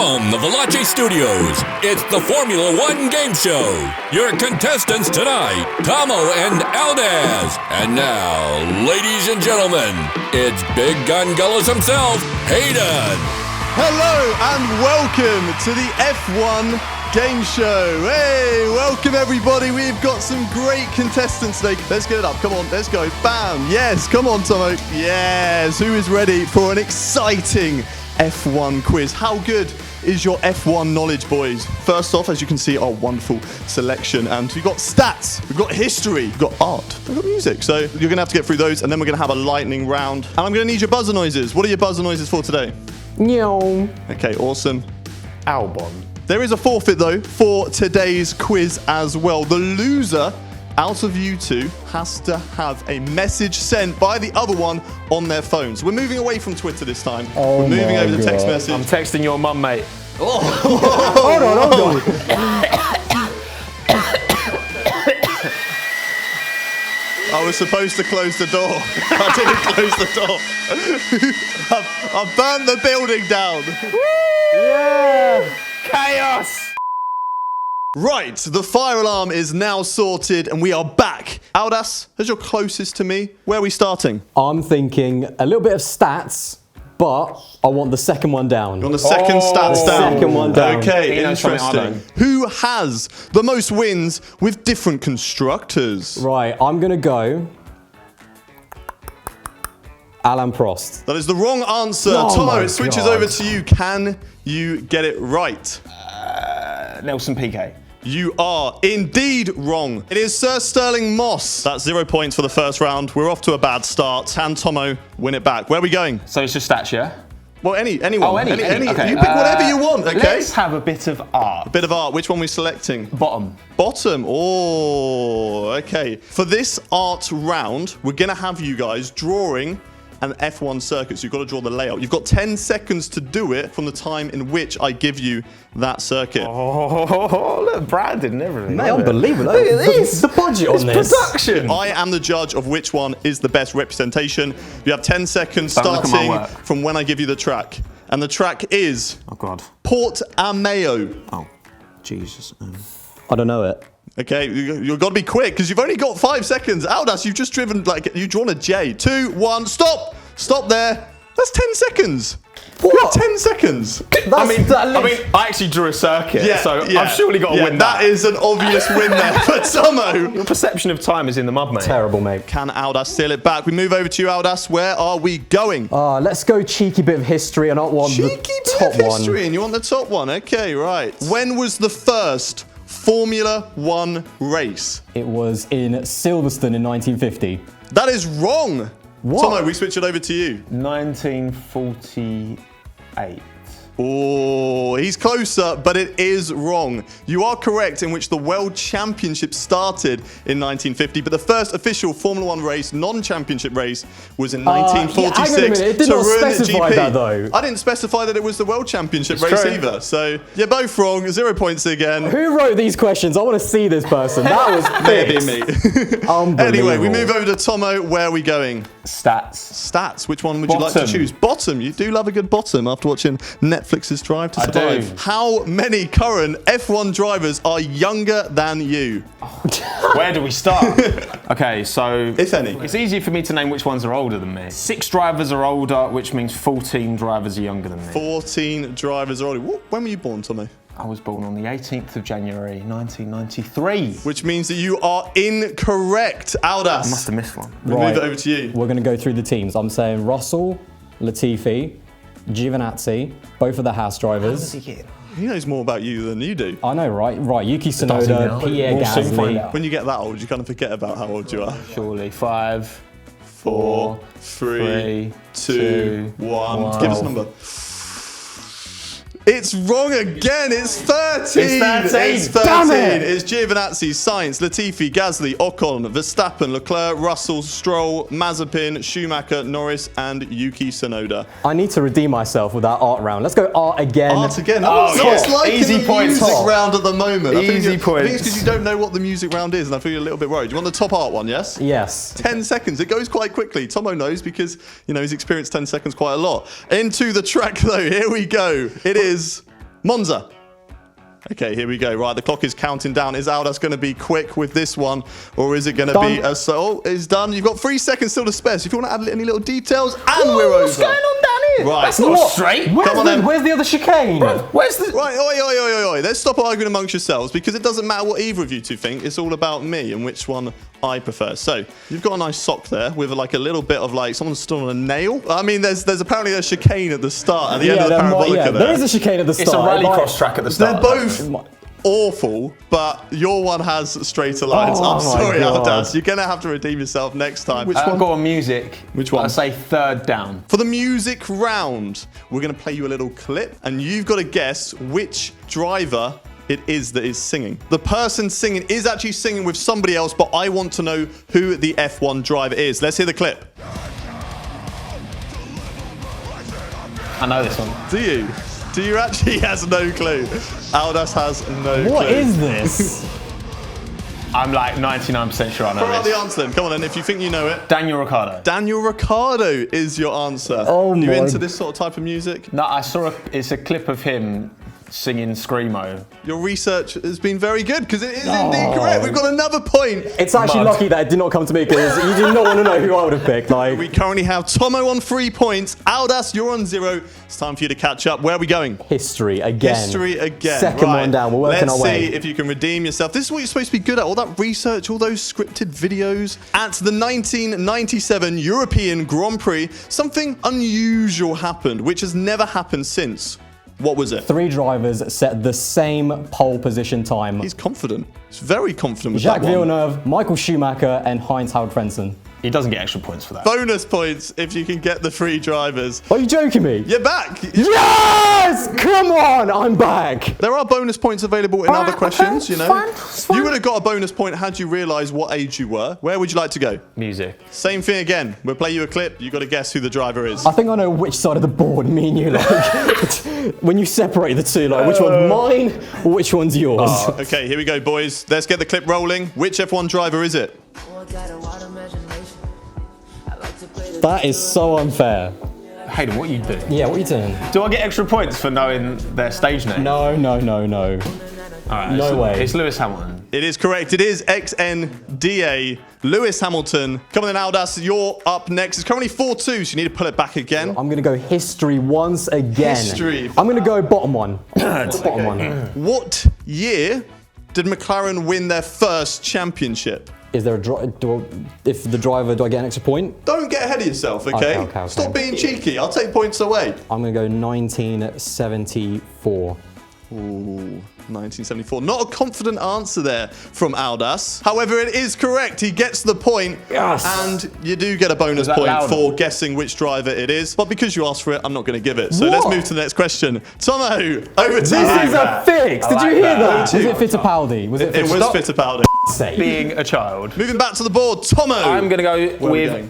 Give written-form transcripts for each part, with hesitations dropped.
From the Veloce Studios, it's the Formula One game show. Your contestants tonight, Tommo and Aldas. And now, ladies and gentlemen, it's Big Gun Gullis himself, Hayden. Hello and welcome to the F1 game show. Hey, welcome everybody. We've got some great contestants today. Let's get it up. Come on, let's go. Bam. Yes, come on, Tommo. Yes, who is ready for an exciting F1 quiz? How good is your F1 knowledge, boys? First off, as you can see, our wonderful selection. And we've got stats, we've got history, we've got art, we've got music. So you're going to have to get through those, and then we're going to have a lightning round. And I'm going to need your buzzer noises. What are your buzzer noises for today? Meow. Okay, awesome. Albon. There is a forfeit, though, for today's quiz as well. The loser out of you two has to have a message sent by the other one on their phone. So we're moving away from Twitter this time. Oh, we're moving over to text God. message. I'm texting your mum, mate. Oh. Hold on. I was supposed to close the door. I didn't close the door. I've burned the building down. Yeah. Chaos! Right, the fire alarm is now sorted and we are back. Aldas, as you're closest to me, where are we starting? I'm thinking a little bit of stats, but I want the second one down. On the second stats down. Second one down. Okay, He knows something I interesting. don't. Who has the most wins with different constructors? Right, I'm going to go Alain Prost. That is the wrong answer. Oh Tommo, my it switches God. over to you. Can you get it right? Nelson Piquet. You are indeed wrong. It is Sir Sterling Moss. That's 0 points for the first round. We're off to a bad start. Can Tommo win it back? Where are we going? So it's just stats, yeah? Well, anyone. Oh, any. Okay. You pick whatever you want, okay? Let's have a bit of art. Bit of art. Which one are we selecting? Bottom. Bottom. Oh, okay. For this art round, we're going to have you guys drawing an F1 circuit. So you've got to draw the layout. You've got 10 seconds to do it from the time in which I give you that circuit. Oh, look, branded and everything. Mate, unbelievable. Look at this. The budget on this. Production. I am the judge of which one is the best representation. You have 10 seconds Don't look at my starting work. from when I give you the track. And the track is Oh, God. Port Ameo. Oh, Jesus. I don't know it. Okay, you've got to be quick because you've only got 5 seconds. Aldas, you've just driven, you've drawn a J. 2, 1, stop! Stop there. That's 10 seconds. What? You have 10 seconds. I actually drew a circuit, so I've surely got to win that. That is an obvious win there for Tommo. Your perception of time is in the mud, mate. Terrible, mate. Can Aldas steal it back? We move over to you, Aldas. Where are we going? Let's go cheeky bit of history, and I want Cheeky the bit top of one. history, and you want the top one. Okay, right. When was the first Formula One race? It was in Silverstone in 1950. That is wrong. What? Tommo, we switch it over to you. 1948. Oh, he's closer, but it is wrong. You are correct in which the World Championship started in 1950, but the first official Formula One race, non-championship race, was in 1946. hang on a minute. It did to not ruin the specify GP. that, though. I didn't specify that it was the World Championship It's race true. either. So you're both wrong. 0 points again. Who wrote these questions? I want to see this person. That was Maybe fixed. me. Unbelievable. Anyway, we move over to Tommo. Where are we going? Stats. Stats. Which one would you like to Bottom. choose? Bottom. You do love a good bottom after watching Netflix's Drive to I Survive. do. How many current F1 drivers are younger than you? Where do we start? Okay, so... If any. It's easier for me to name which ones are older than me. 6 drivers are older, which means 14 drivers are younger than me. 14 drivers are older. When were you born, Tommy? I was born on the 18th of January, 1993. Which means that you are incorrect, Aldas. I must have missed one. We'll move it over to you. We're going to go through the teams. I'm saying Russell, Latifi, Giovinazzi, both of the Haas drivers. He knows more about you than you do. I know, right? Right, Yuki Does he Tsunoda, now? Pierre We'll soon find Gasly. out. When you get that old, you kind of forget about how old you are. Surely. 5, 4, 3, 2, 1. Give us a number. It's wrong again. It's 13. It's 13. It's 13. Damn it. It's Giovinazzi, Sainz, Latifi, Gasly, Ocon, Verstappen, Leclerc, Russell, Stroll, Mazepin, Schumacher, Norris, and Yuki Tsunoda. I need to redeem myself with that art round. Let's go art again. Art again. Oh, No one's yeah. liking Easy the points. music Top. round at the moment. Easy I think it's points. because you don't know what the music round is, and I feel you're a little bit worried. You want the top art one, yes? Yes. 10 seconds. It goes quite quickly. Tommo knows because, he's experienced 10 seconds quite a lot. Into the track, though. Here we go. It is Monza. Okay, here we go. Right, the clock is counting down. Is Aldas going to be quick with this one, or is it going to be a... Oh, it's done. You've got 3 seconds still to spare. So if you want to add any little details, and we're over. What's going on down here? Right. That's not straight. Where's the other chicane? Bro, where's the... Right, oi. Let's stop arguing amongst yourselves, because it doesn't matter what either of you two think. It's all about me and which one I prefer. So you've got a nice sock there with like a little bit of like someone's stood on a nail. I mean, there's apparently a chicane at the start, at the end of the parabolica there. There is a chicane at the start. It's a rallycross track at the start. They're both awful, but your one has straighter lines. I'm sorry, Aldas. You're going to have to redeem yourself next time. Which one? Go on music. Which one? I say third down. For the music round, we're going to play you a little clip, and you've got to guess which driver it is that is singing. The person singing is actually singing with somebody else, but I want to know who the F1 driver is. Let's hear the clip. I know this one. Do you? Do you actually? He has no clue. Aldas has no clue. What is this? I'm like 99% sure I know Throw out this. the answer then. Come on then, if you think you know it. Daniel Ricciardo. Daniel Ricciardo is your answer. Oh you my- into this sort of type of music? No, I saw it's a clip of him singing Screamo. Your research has been very good, because it is indeed correct. We've got another point. It's actually lucky that it did not come to me, because you do not want to know who I would have picked. Like, We currently have Tommo on 3 points. Aldas, you're on 0. It's time for you to catch up. Where are we going? history again. History again. Second Right. one down. We're working our way. Let's see if you can redeem yourself. This is what you're supposed to be good at. All that research, all those scripted videos. At the 1997 European Grand Prix, something unusual happened, which has never happened since. What was it? 3 drivers set the same pole position time. He's confident. He's very confident with Jacques that one. Villeneuve, Michael Schumacher, and Heinz-Harald Frentzen. He doesn't get extra points for that. Bonus points if you can get the 3 drivers. Are you joking me? You're back. Yes! Come on, I'm back. There are bonus points available in other questions, okay, you know. it's fine. You would have got a bonus point had you realised what age you were. Where would you like to go? Music. Same thing again. We'll play you a clip. You've got to guess who the driver is. I think I know which side of the board me and you like. When you separate the two, like which one's mine or which one's yours. Okay, here we go, boys. Let's get the clip rolling. Which F1 driver is it? That is so unfair. Hayden, what are you doing? Yeah, what are you doing? Do I get extra points for knowing their stage name? No. All right, No way. It's Lewis Hamilton. It is correct. It is XNDA, Lewis Hamilton. Come on then, Aldas. You're up next. It's currently 4-2, so you need to pull it back again. I'm going to go history once again. History. I'm going to go bottom one. Bottom one. What year did McLaren win their first championship? Is there a if the driver, do I get an extra point? Don't get ahead of yourself, okay? Okay. Stop being cheeky. I'll take points away. I'm going to go 1974. Ooh, 1974. Not a confident answer there from Aldas. However, it is correct. He gets the point. Yes. And you do get a bonus that point louder? for guessing which driver it is. But because you asked for it, I'm not going to give it. So let's What? move to the next question. Tommo, over to This you. is a fix. Did you hear that? Was Over to it Fittipaldi? Was it It was Fittipaldi? Fittipaldi. Sake. Being a child. Moving back to the board, Tommo. I'm going to go Where are we with, going?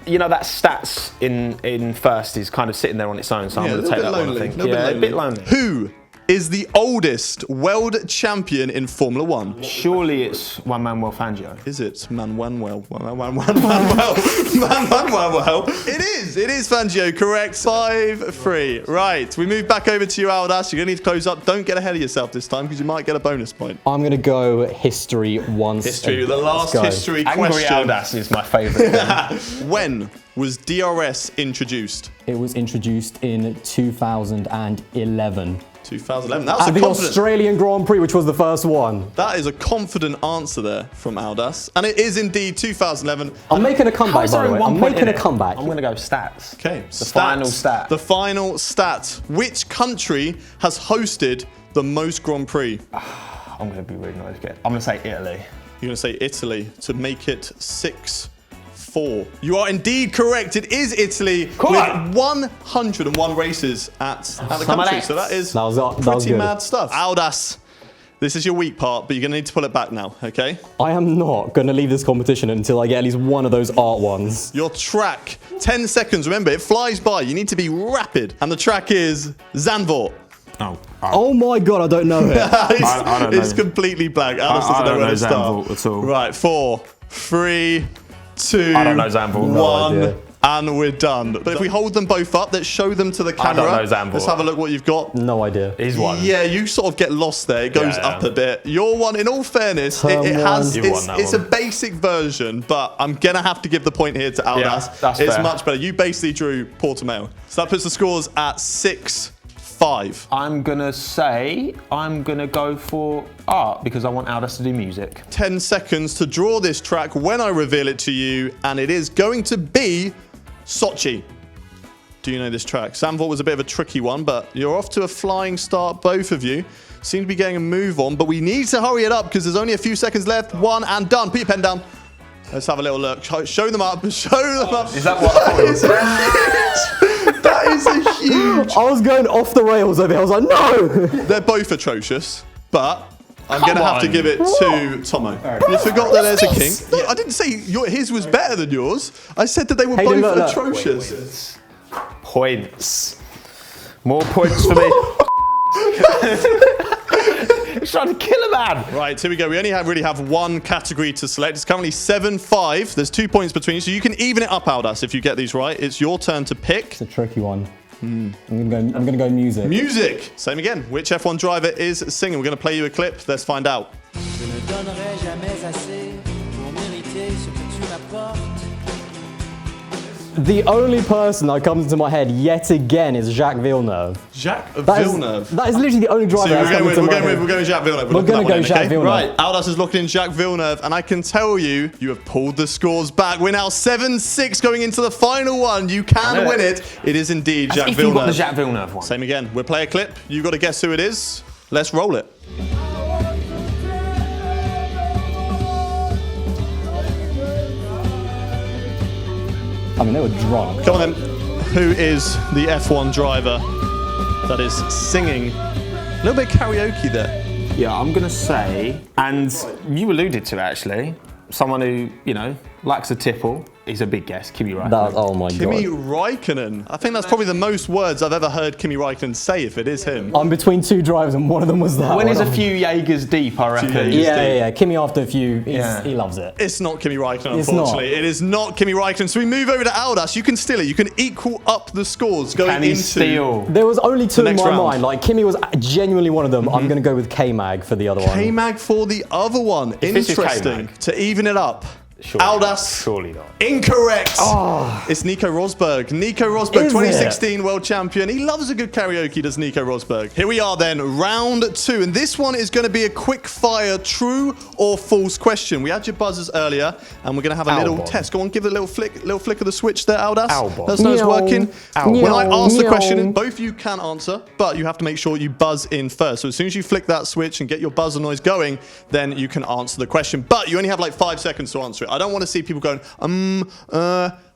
you know, that stats in first is kind of sitting there on its own, so I'm Yeah, going a to little take bit that one, I lonely. think. A bit lonely. Who is the oldest world champion in Formula One? Surely it's Manuel Fangio. Is it Manuel? It is Fangio, correct. 5-3. Right, we move back over to you, Aldas. You're going to need to close up. Don't get ahead of yourself this time, because you might get a bonus point. I'm going to go history once. History, the last Let's go. history Angry question. Aldas is my favourite thing. When was DRS introduced? It was introduced in 2011. 2011. That's At a the confident. Australian Grand Prix, which was the first one. That is a confident answer there from Aldas, and it is indeed 2011. I'm making a How comeback, is by there the way. one I'm point making in a it? comeback. I'm going to go stats. Okay, The final stat. The final stat. Which country has hosted the most Grand Prix? I'm going to be really nice again. I'm going to say Italy. You're going to say Italy to make it 6-4. You are indeed correct. It is Italy Come with on. 101 races at the country. So that is That was pretty good. mad stuff. Aldas, this is your weak part, but you're going to need to pull it back now, okay? I am not going to leave this competition until I get at least one of those art ones. Your track, 10 seconds. Remember, it flies by. You need to be rapid. And the track is Zandvoort. Oh my god, I don't know it. I don't know. It's completely blank. Alice doesn't I don't know where know to start. Zandvoort at all. Right, 4, 3, 2, I don't know Zandvoort. No 1. idea. And we're done. But if we hold them both up, let's show them to the camera. I don't know, Zambor. Let's have a look what you've got. No idea. He's one. Yeah, you sort of get lost there. It goes up a bit. Your one, in all fairness, it's a basic version, but I'm going to have to give the point here to Aldas. Yeah, that's it's fair. much better. You basically drew Portimao. So that puts the scores at 6-5. I'm gonna go for art because I want Aldas to do music. 10 seconds to draw this track when I reveal it to you, and it is going to be Sochi. Do you know this track? Zambor was a bit of a tricky one, but you're off to a flying start, both of you. Seem to be getting a move on, but we need to hurry it up because there's only a few seconds left. 1 and done. Put your pen down. Let's have a little look. Show them up. Show them up. Is that what I thought it was? That is a huge... I was going off the rails over here. I was like, no! They're both atrocious, but I'm going to have to give it to Tommo. You forgot that there's a king. Yeah, I didn't say his was better than yours. I said that they were both look. atrocious. Points. More points for me. He's trying to kill a man. Right, here we go. We only really have one category to select. It's currently 7-5. There's 2 points between you, so you can even it up, Aldas, if you get these right. It's your turn to pick. It's a tricky one. I'm gonna go music. Music. Same again. Which F1 driver is singing? We're going to play you a clip. Let's find out. The only person that comes into my head yet again is Jacques Villeneuve. Jacques Villeneuve. That is literally the only driver that's coming to my head. We're going Jacques Villeneuve. We're going to go Jacques Villeneuve. Right, Aldas is looking in Jacques Villeneuve, and I can tell you, you have pulled the scores back. We're now 7-6 going into the final one. You can win it. It is indeed Jacques If you got Villeneuve. the Jacques Villeneuve one. Same again. We'll play a clip. You got to guess who it is. Let's roll it. I mean, they were drunk. Come on then. Who is the F1 driver that is singing? A little bit of karaoke there. Yeah, I'm gonna say, and you alluded to it actually, someone who, you know, likes a tipple. He's a big guess, Kimi Räikkönen. Oh my Kimi god. Räikkönen. I think that's probably the most words I've ever heard Kimi Räikkönen say, if it is him. I'm between two drivers and one of them was that When one. he's a few Jaegers deep, I reckon. Yeah. Kimi after a few, he loves it. It's not Kimi Räikkönen, It's unfortunately. not. It is not Kimi Räikkönen. So we move over to Aldas. You can steal it. You can equal up the scores going Can he into... steal? There was only two in next my round. mind. Like, Kimi was genuinely one of them. I'm going to go with K-Mag for the other one. K-Mag for the other one. this is Interesting. K-Mag. To even it up. Surely Aldas. Surely not. Incorrect. It's Nico Rosberg. Nico Rosberg, Is 2016 world champion. He loves a good karaoke, does Nico Rosberg. Here we are then, round 2. And this one is going to be a quick fire true or false question. We had your buzzers earlier, and we're going to have a little test. Go on, give it a little flick of the switch there, Aldas. Albon. Let us know it's working. Albon. When I ask the Meow. question, both of you can answer, but you have to make sure you buzz in first. So as soon as you flick that switch and get your buzzer noise going, then you can answer the question. But you only have like 5 seconds to answer it. I don't want to see people going,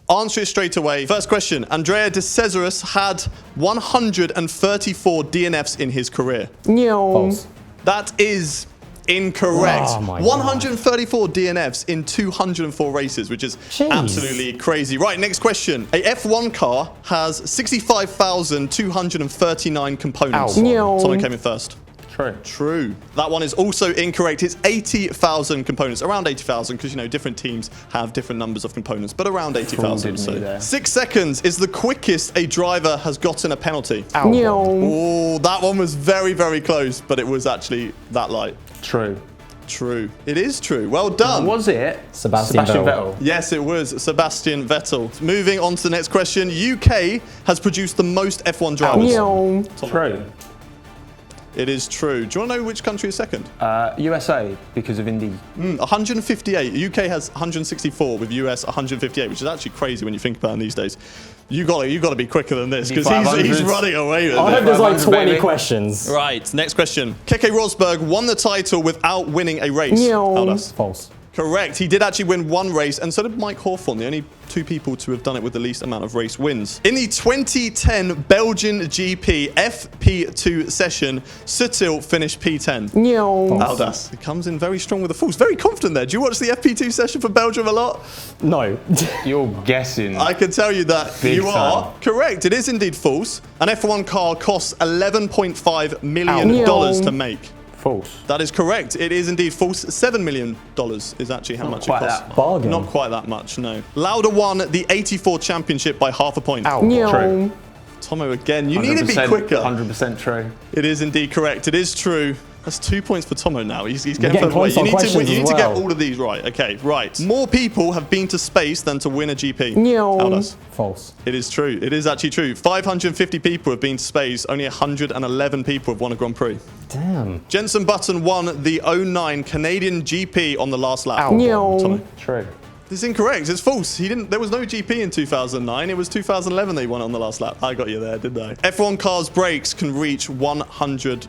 answer it straight away. First question. Andrea De Cesaris had 134 DNFs in his career. False. That is incorrect. Oh my 134 DNFs in 204 races, which is Jeez. absolutely crazy. Right, next question. A F1 car has 65,239 components. Albon. Someone came in first. True. True. That one is also incorrect. It's 80,000 components. Around 80,000, because, you know, different teams have different numbers of components, but around 80,000. Frauded me there. 6 seconds is the quickest a driver has gotten a penalty. Albon. Oh, that one was very, very close, but it was actually that light. True. True. It is true. Well done. Was it Sebastian Vettel. Yes, it was Sebastian Vettel. Moving on to the next question. UK has produced the most F1 drivers. True. It is true. Do you want to know which country is second? USA, because of Indy. 158. UK has 164 with US 158, which is actually crazy when you think about it these days. You got to be quicker than this because he's running away with I it. hope there's like 20 baby. questions. Right, next question. Keke Rosberg won the title without winning a race. Aldas. False. Correct. He did actually win one race, and so did Mike Hawthorne, the only 2 people to have done it with the least amount of race wins. In the 2010 Belgian GP FP2 session, Sutil finished P10. Aldas. He comes in very strong with the false. Very confident there. Do you watch the FP2 session for Belgium a lot? No. You're guessing. I can tell you that Big you are time. correct. It is indeed false. An F1 car costs $11.5 million to make. False. That is correct. It is indeed false. $7 million is actually how much it quite costs. that bargain. Not quite that much, no. Lauda won the 84 championship by half a point. Ow. Meow. True. Tommo again. You need to be quicker. 100% true. It is indeed correct. It is true. That's 2 points for Tommo now. He's getting getting further away. close You on need to questions you need as to get well. all of these right. Okay, right. More people have been to space than to win a GP. Meow. Aldas. False. It is true. It is actually true. 550 people have been to space. Only 111 people have won a Grand Prix. Damn. Jenson Button won the 09 Canadian GP on the last lap. Meow. Tommo. True. This is incorrect. It's false. There was no GP in 2009. It was 2011 they won it on the last lap. I got you there, didn't I? F1 cars' brakes can reach 1,000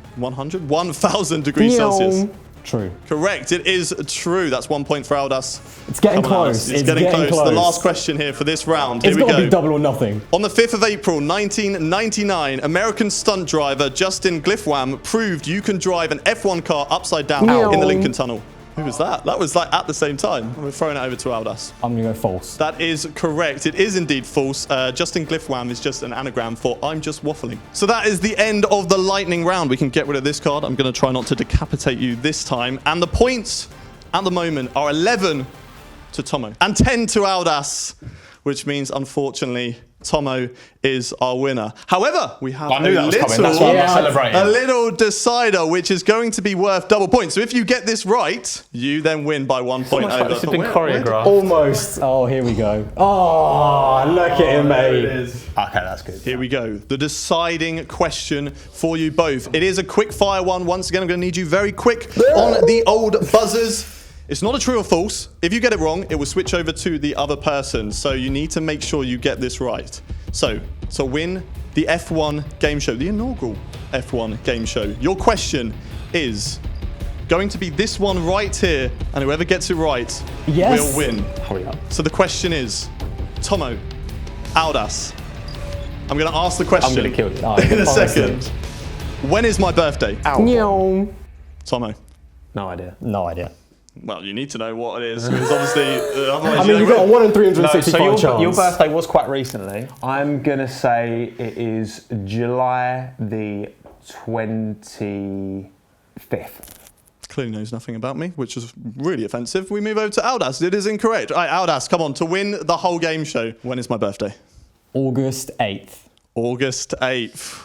degrees Meow. Celsius. True. Correct. It is true. That's 1 point for Aldas. It's getting Come on, close. Aldas. It's getting close. The last question here for this round. Here It's we got to go. be double or nothing. On the 5th of April, 1999, American stunt driver Justin Glifwam proved you can drive an F1 car upside down Meow. in the Lincoln Tunnel. Who was that? That was like at the same time. We're throwing it over to Aldas. I'm going to go false. That is correct. It is indeed false. Justin Glifwam is just an anagram for I'm just waffling. So that is the end of the lightning round. We can get rid of this card. I'm going to try not to decapitate you this time. And the points at the moment are 11 to Tommo and 10 to Aldas, which means, unfortunately, Tommo is our winner. However, we have I knew that was coming. That's why I'm not celebrating. a little decider, which is going to be worth double points. So if you get this right, you then win by 1 point Almost over. like this has been choreographed. Almost. Oh, here we go. Oh, look at him, mate. Okay, that's good. Here we go. The deciding question for you both. It is a quick fire one. Once again, I'm going to need you very quick on the old buzzers. It's not a true or false. If you get it wrong, it will switch over to the other person. So you need to make sure you get this right. So to win the F1 game show, the inaugural F1 game show, your question is going to be this one right here. And whoever gets it right will win. Hurry up. So the question is, Tommo, Aldas, I'm going to ask the question I'm going to kill you. in a second. When is my birthday? Meow. Tommo. No idea. No idea. Well, you need to know what it is, because obviously, otherwise I mean, you've got a 1 in 365 No, chance. so your birthday was quite recently. I'm going to say it is July the 25th. Clearly knows nothing about me, which is really offensive. We move over to Aldas. It is incorrect. All right, Aldas, come on. To win the whole game show, when is my birthday? August 8th. August 8th.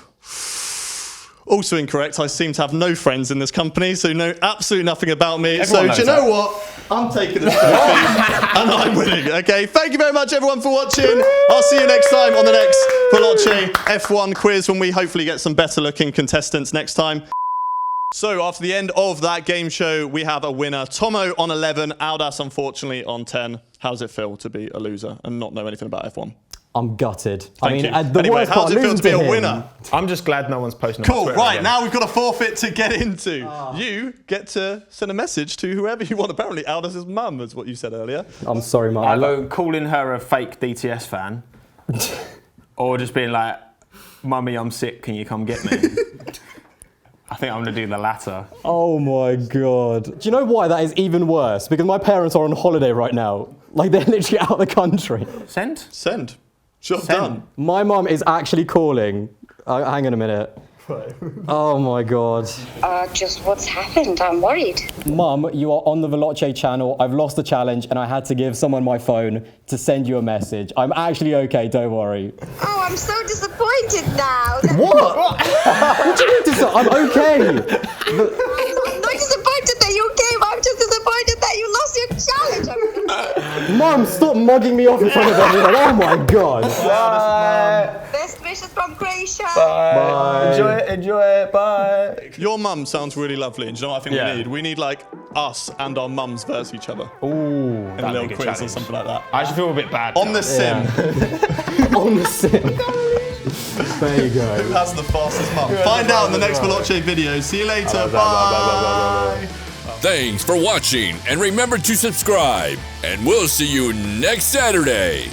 Also incorrect. I seem to have no friends in this company, so know absolutely nothing about me. Everyone so do you know what? I'm taking this trophy and I'm winning. Okay, thank you very much everyone for watching. I'll see you next time on the next Veloce F1 quiz when we hopefully get some better looking contestants next time. So after the end of that game show, we have a winner. Tommo on 11, Aldas unfortunately on 10. How does it feel to be a loser and not know anything about F1? I'm gutted. Thank you. The Anyway, worst how part, does it feel to be losing a him. winner? I'm just glad no one's posting on Cool, Twitter right, again. now we've got a forfeit to get into. You get to send a message to whoever you want. Apparently, Aldous' mum is what you said earlier. I'm sorry, Mum. Either calling her a fake DTS fan, or just being like, Mummy, I'm sick, can you come get me? I think I'm going to do the latter. Oh my God. Do you know why that is even worse? Because my parents are on holiday right now. Like, they're literally out of the country. Send? Send. Job Send. done. My mum is actually calling. Hang on a minute. Oh my God. Just what's happened? I'm worried. Mum, you are on the Veloce channel. I've lost the challenge and I had to give someone my phone to send you a message. I'm actually okay, don't worry. Oh, I'm so disappointed now. What? What do you mean I'm okay? I'm not disappointed that you came. I'm just disappointed that you lost your challenge. Mum, stop mugging me off in front of everyone. Oh my God. Best wishes from Croatia. Bye. Enjoy it, bye. Your mum sounds really lovely, and do you know what I think Yeah. we need? We need, like, us and our mums versus each other. Ooh, In a that'd little be a good quiz or challenge. something like that. I actually feel a bit bad. On the sim. On the sim. There you go. Who has the fastest mum? Find out in the next Veloce video. See you later. Bye. Thanks for watching, and remember to subscribe, and we'll see you next Saturday.